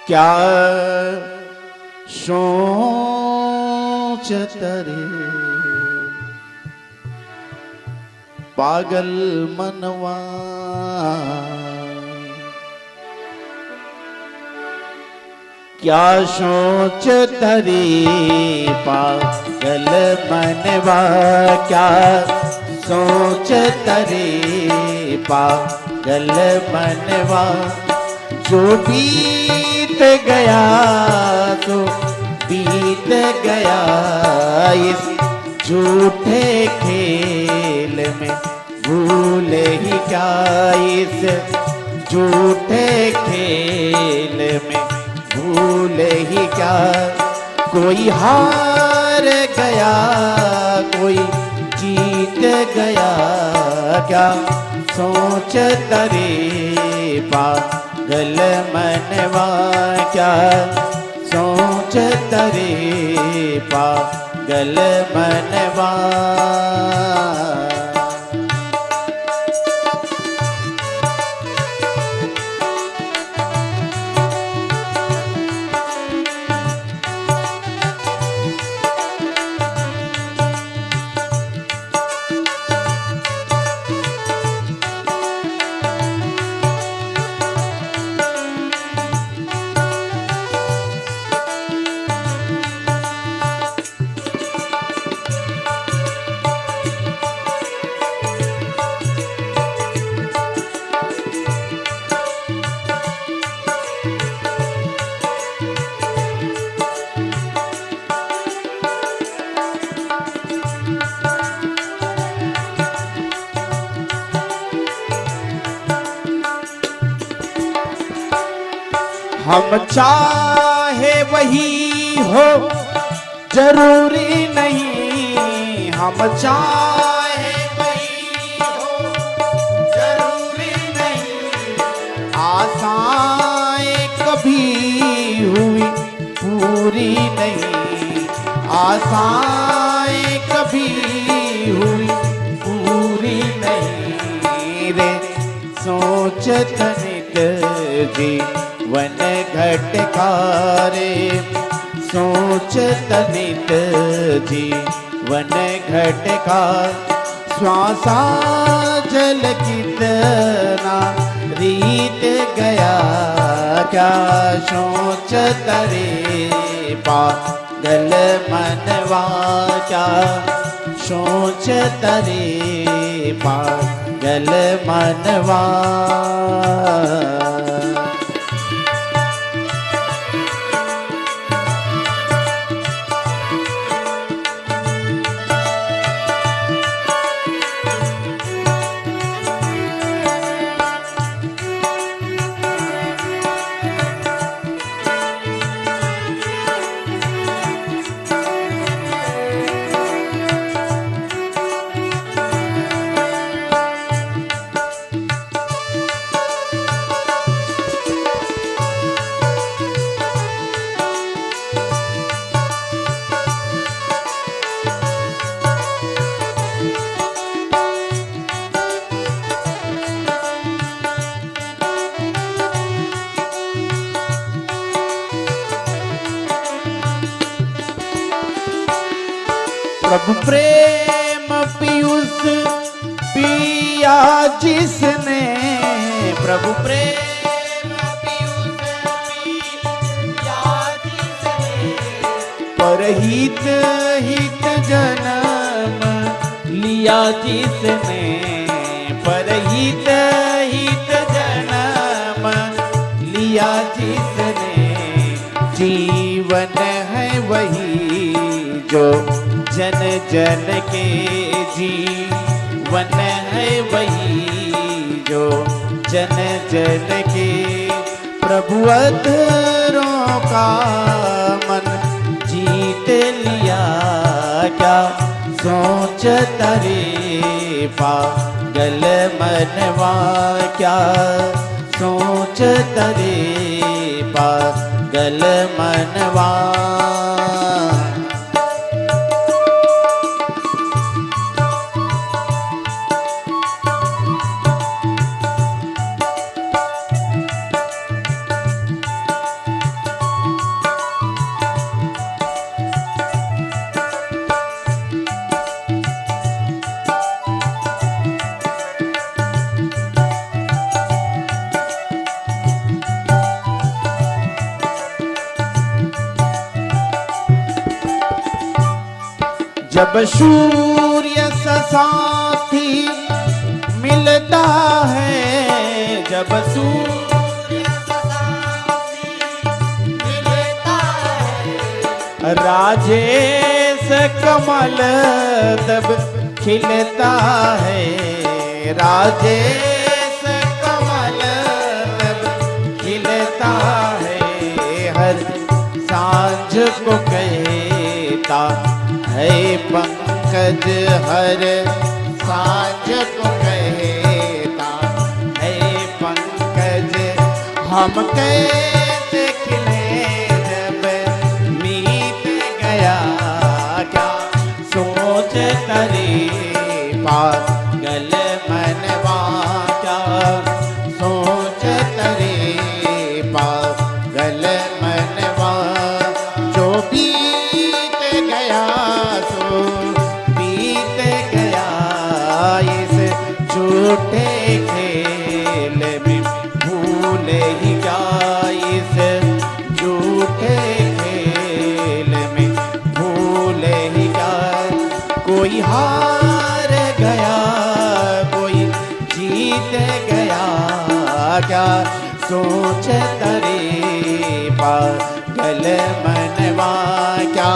क्या सोच तरे पागल मनवा, क्या सोच तरे पागल मनवा, क्या सोच तरे पागल मनवा। जो बीत गया तो बीत गया, इस झूठे खेल में भूल ही क्या, इस झूठे खेल में भूल ही क्या। कोई हार गया कोई जीत गया, क्या सोच तरे पागल मनवा, क्या सोच तरे पागल मनवा। हम चाहे वही हो जरूरी नहीं, हम चाहे वही हो जरूरी नहीं। आशाएं कभी हुई पूरी नहीं, आशाएं कभी हुई पूरी नहीं रे। सोच तनिक जीवन घटकारे, सोच तनित जीवन घटका। श्वासा जल कितना रीत गया, क्या सोच तरे पागल मनवा, क्या सोच तरे पागल मनवा। प्रभु प्रेम पीयूष पिया जिसने, प्रभु प्रेम पीयूष पिया जिसने। परहित हित जन्म लिया जिसने, परहित हित जन्म लिया जिसने। जीवन है वही जो जन जन के, जीवन है वही जो जन जन के। प्रभु अधरों का मन जीत लिया, क्या सोच तरे पागल मनवा, क्या सोच तरे पागल मनवा। जब सूर्य सा साथी मिलता है, जब सूर्य सा साथी मिलता है, राजेश कमल तब खिलता है, राजेश कमल तब खिलता है। हर सांझ को कहता है पंकज, हर सांझ को कहता है पंकज, हम कैसे खिले जब मीत गया, क्या सोच करे पागल मनवा, क्या सोच करे पागल मनवा। जो बीत गया सो बीत गया, इस झूठे खेल में भूल ही जा, इस झूठे खेल में भूल ही जा। कोई हार गया कोई जीत गया, क्या सोच करे पागल मनवा, क्या